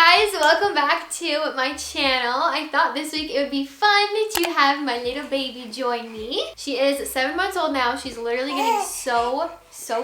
guys, welcome back to my channel. I thought this week it would be fun to have my little baby join me. She is 7 months old now. She's literally getting so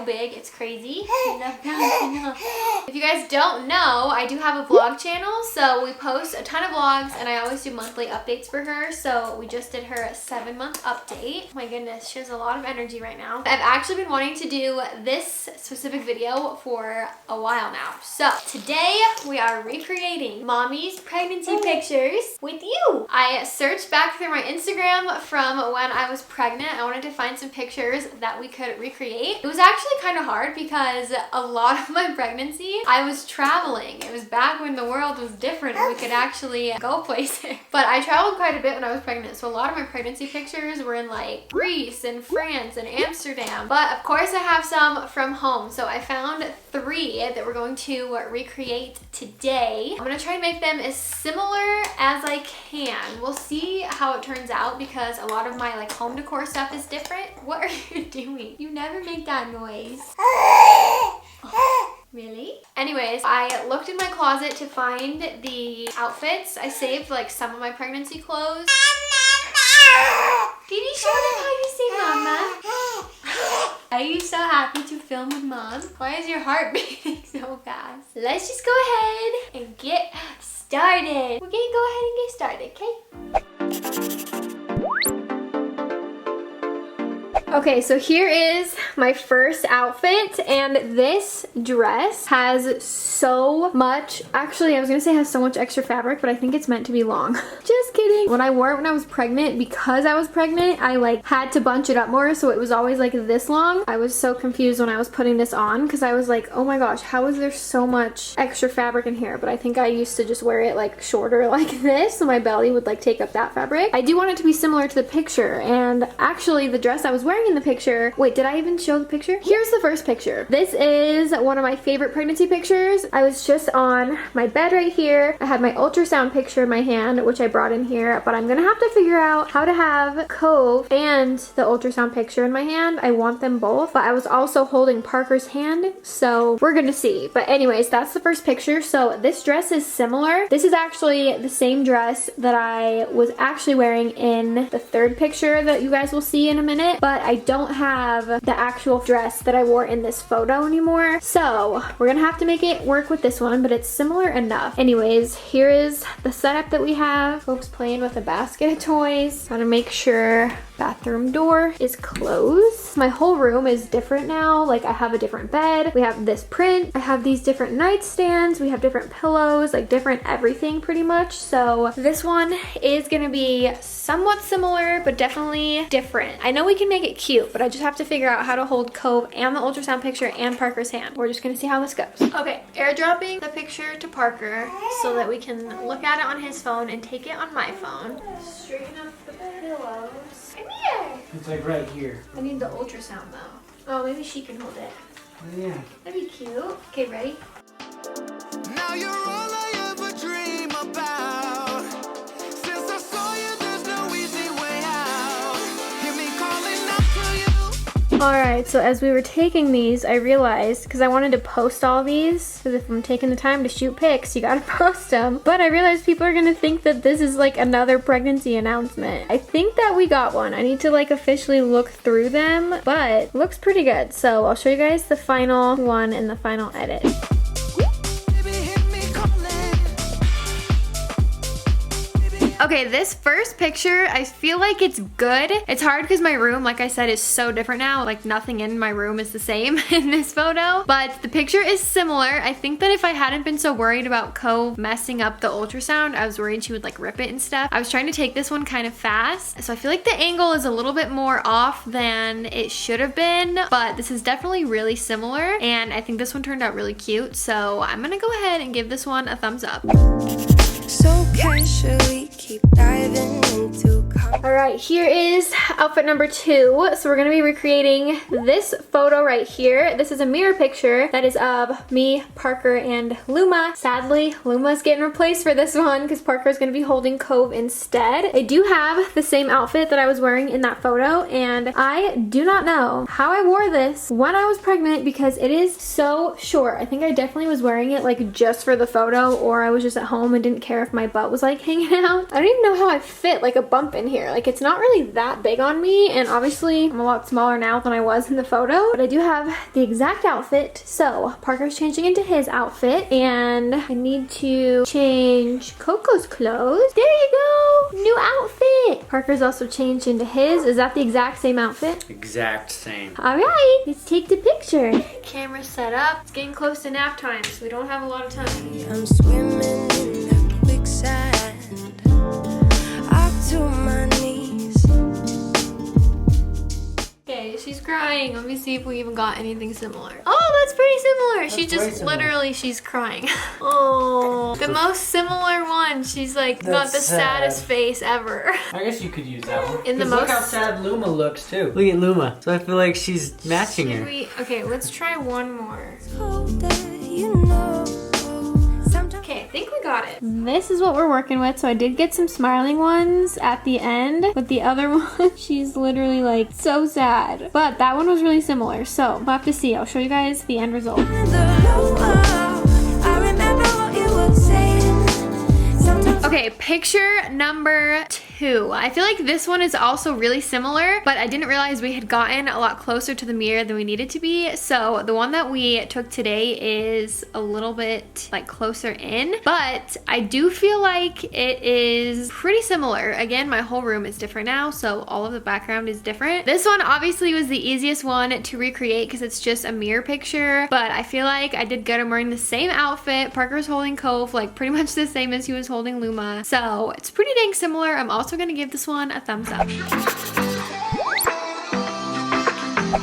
big. It's crazy. If you guys don't know, I do have a vlog channel, so we post a ton of vlogs and I always do monthly updates for her. So we just did her 7-month update. Oh my goodness, she has a lot of energy right now. I've actually been wanting to do this specific video for a while now. So today we are recreating mommy's pregnancy pictures with you. I searched back through my Instagram from when I was pregnant. I wanted to find some pictures that we could recreate. It was actually kind of hard because a lot of my pregnancy I was traveling. It was back when the world was different and we could actually go places. But I traveled quite a bit when I was pregnant, so a lot of my pregnancy pictures were in like Greece and France and Amsterdam. But of course I have some from home, so I found 3 that we're going to recreate today. I'm gonna try and make them as similar as I can. We'll see how it turns out because a lot of my like home decor stuff is different. What are you doing? You never make that noise. Oh, really? Anyways, I looked in my closet to find the outfits. I saved like some of my pregnancy clothes. Did you show them how you say mama? Are you so happy to film with mom? Why is your heart beating so fast? Let's just go ahead and get started. We're gonna go ahead and get started, okay? Okay, so here is my first outfit, and this dress has so much, actually I was gonna say it has so much extra fabric, but I think it's meant to be long. Just kidding. When I wore it when I was pregnant, because I was pregnant, I like had to bunch it up more, so it was always like this long. I was so confused when I was putting this on because I was like, oh my gosh, how is there so much extra fabric in here? But I think I used to just wear it like shorter like this, so my belly would like take up that fabric. I do want it to be similar to the picture, and actually the dress I was wearing in the picture, wait, did I even show the picture? Here's the first picture. This is one of my favorite pregnancy pictures. I was just on my bed right here. I had my ultrasound picture in my hand, which I brought in here, but I'm gonna have to figure out how to have Cove and the ultrasound picture in my hand. I want them both, but I was also holding Parker's hand, so we're gonna see. But anyways, that's the first picture. So this dress is similar. This is actually the same dress that I was actually wearing in the third picture that you guys will see in a minute, but I don't have the actual dress that I wore in this photo anymore. So we're gonna have to make it work with this one, but it's similar enough. Anyways, here is the setup that we have. Folks playing with a basket of toys. Want to make sure bathroom door is closed. My whole room is different now. Like I have a different bed. We have this print. I have these different nightstands. We have different pillows, like different everything pretty much. So this one is gonna be somewhat similar, but definitely different. I know we can make it cute, but I just have to figure out how to hold Cove and the ultrasound picture and Parker's hand. We're just gonna see how this goes. Okay, airdropping the picture to Parker so that we can look at it on his phone and take it on my phone. Straighten up the pillows. Come here! It's like right here. I need the ultrasound though. Oh, maybe she can hold it. Oh, yeah. That'd be cute. Okay, ready? Now you're all I ever dream about. Since I saw you, there's no easy way out. Hear me calling out to you. Alright, so as we were taking these, I realized, because I wanted to post all these, because if I'm taking the time to shoot pics, you gotta post them. But I realized people are gonna think that this is like another pregnancy announcement. I think that we got one. I need to like officially look through them, but it looks pretty good. So I'll show you guys the final one and the final edit. Okay, this first picture, I feel like it's good. It's hard because my room, like I said, is so different now. Like nothing in my room is the same in this photo, but the picture is similar. I think that if I hadn't been so worried about Cove messing up the ultrasound, I was worried she would like rip it and stuff. I was trying to take this one kind of fast, so I feel like the angle is a little bit more off than it should have been, but this is definitely really similar, and I think this one turned out really cute, so I'm gonna go ahead and give this one a thumbs up. So casually keep diving into All right, here is outfit number 2. So we're gonna be recreating this photo right here. This is a mirror picture that is of me, Parker, and Luma. Sadly, Luma's getting replaced for this one because Parker's gonna be holding Cove instead. I do have the same outfit that I was wearing in that photo, and I do not know how I wore this when I was pregnant because it is so short. I think I definitely was wearing it like just for the photo, or I was just at home and didn't care if my butt was like hanging out. I don't even know how I fit like a bump in here. Like, it's not really that big on me, and obviously I'm a lot smaller now than I was in the photo, but I do have the exact outfit. So Parker's changing into his outfit, and I need to change Coco's clothes. There you go, new outfit. Parker's also changed into his. Is that the exact same outfit? Exact same. All right, let's take the picture. Camera set up. It's getting close to nap time, so we don't have a lot of time. I'm swimming in that quicksand, up to my knees. Okay, she's crying. Let me see if we even got anything similar. Oh, that's pretty similar. She just literally, she's crying. Oh, the most similar one. She's like got the saddest face ever. I guess you could use that one. In the 'Cause look most- how sad Luma looks too. Look at Luma. So I feel like she's matching Should her. we? Okay, let's try one more. Hold that, you know. Sometimes Okay, I think we got it. This is what we're working with. So I did get some smiling ones at the end, but the other one, she's literally like so sad. But that one was really similar. So we'll have to see. I'll show you guys the end result. I remember what you were saying. Sometimes Okay, picture number 2. I feel like this one is also really similar, but I didn't realize we had gotten a lot closer to the mirror than we needed to be. So the one that we took today is a little bit like closer in, but I do feel like it is pretty similar. Again, my whole room is different now, so all of the background is different. This one obviously was the easiest one to recreate because it's just a mirror picture, but I feel like I did good. I'm wearing the same outfit. Parker's holding Cove, like pretty much the same as he was holding Luma. So it's pretty dang similar. I'm also gonna give this one a thumbs up.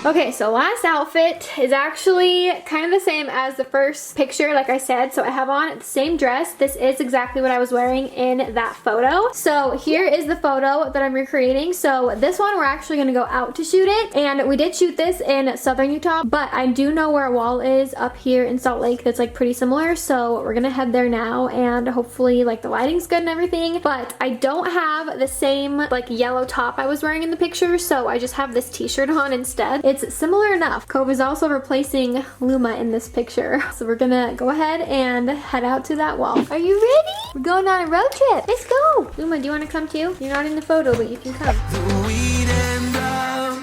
Okay, so last outfit is actually kind of the same as the first picture, like I said. So I have on the same dress. This is exactly what I was wearing in that photo. So here is the photo that I'm recreating. So this one, we're actually gonna go out to shoot it. And we did shoot this in southern Utah, but I do know where a wall is up here in Salt Lake that's like pretty similar. So we're gonna head there now, and hopefully like the lighting's good and everything. But I don't have the same like yellow top I was wearing in the picture, so I just have this t-shirt on instead. It's similar enough. Cove is also replacing Luma in this picture. So we're gonna go ahead and head out to that wall. Are you ready? We're going on a road trip. Let's go. Luma, do you want to come too? You're not in the photo, but you can come. Weed and love.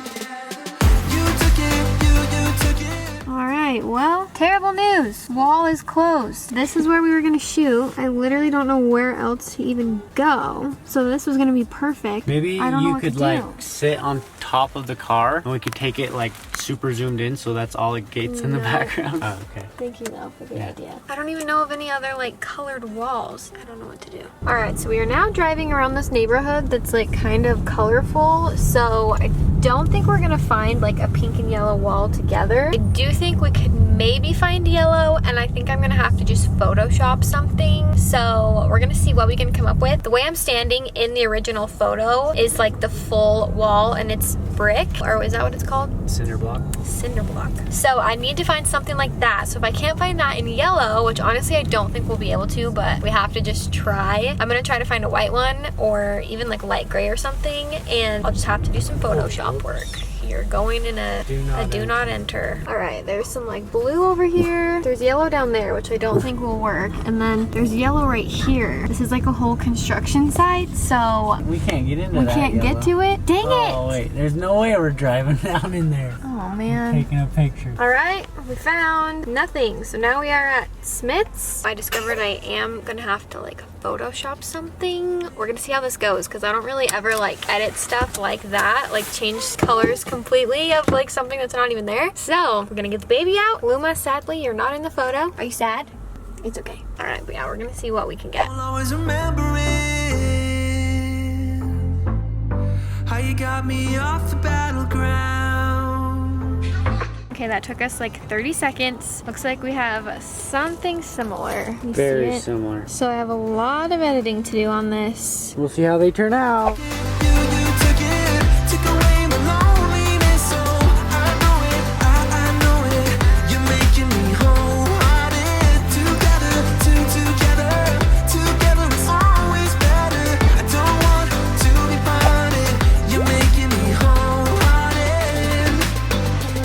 You took it, you took it. All right, well, terrible news. Wall is closed. This is where we were gonna shoot. I literally don't know where else to even go. So this was gonna be perfect. Maybe I don't know you what could to like do. sit on top of the car and we could take it like super zoomed in so that's all it gates in the No. background. Oh, okay. Thank you though for the Yeah. idea. I don't even know of any other like colored walls. I don't know what to do. All right, so we are now driving around this neighborhood that's like kind of colorful. So I don't think we're gonna find like a pink and yellow wall together. I do think we could maybe find yellow, and I think I'm gonna have to just Photoshop something. So we're gonna see what we can come up with. The way I'm standing in the original photo is like the full wall, and it's brick, or is that what it's called? Cinder block. Cinder block. So I need to find something like that. So if I can't find that in yellow, which honestly I don't think we'll be able to, but we have to just try. I'm gonna try to find a white one or even like light gray or something, and I'll just have to do some Photoshop work. You're going in a do not enter. All right, there's some like blue over here. There's yellow down there, which I don't think will work. And then there's yellow right here. This is like a whole construction site, so We can't get into we that can't get to it. Dang it! Oh wait, there's no way we're driving down in there. Oh man. Taking a picture. All right, we found nothing. So now we are at Smith's. I discovered I am gonna have to like Photoshop something. We're gonna see how this goes because I don't really ever like edit stuff like that, like change colors completely of like something that's not even there. So we're gonna get the baby out. Luma, sadly, you're not in the photo. Are you sad? It's okay. All right, but yeah, we're gonna see what we can get. I'll always remember it. How you got me off the battleground. Okay, that took us like 30 seconds. Looks like we have something similar. You see Very it? similar. So I have a lot of editing to do on this. We'll see how they turn out. You took away my loneliness, so I know it, I know it. You're making me wholehearted. Together is always better. I don't want to be parted. You're making me wholehearted.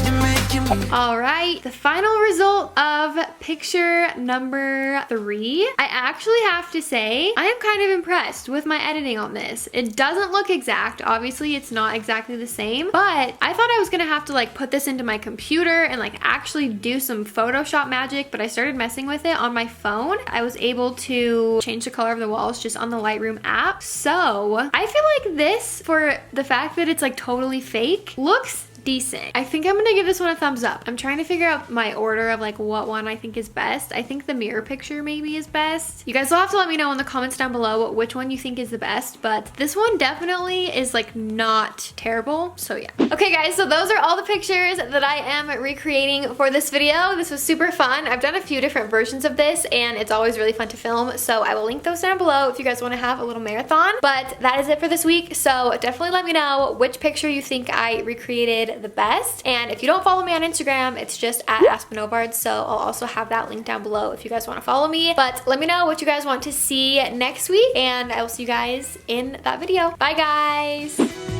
You're making me. All right, the final result of picture number 3. I actually have to say, I am kind of impressed with my editing on this. It doesn't look exact. Obviously, it's not exactly the same, but I thought I was gonna have to like put this into my computer and like actually do some Photoshop magic, but I started messing with it on my phone. I was able to change the color of the walls just on the Lightroom app. So I feel like this, for the fact that it's like totally fake, looks decent. I think I'm gonna give this one a thumbs up. I'm trying to figure out my order of like what one I think is best. I think the mirror picture maybe is best. You guys will have to let me know in the comments down below which one you think is the best, but this one definitely is like not terrible. So yeah. Okay guys, so those are all the pictures that I am recreating for this video. This was super fun. I've done a few different versions of this and it's always really fun to film. So I will link those down below if you guys want to have a little marathon. But that is it for this week. So definitely let me know which picture you think I recreated the best. And if you don't follow me on Instagram, it's just at Aspyn Ovard. So I'll also have that link down below if you guys want to follow me. But let me know what you guys want to see next week and I will see you guys in that video. Bye guys.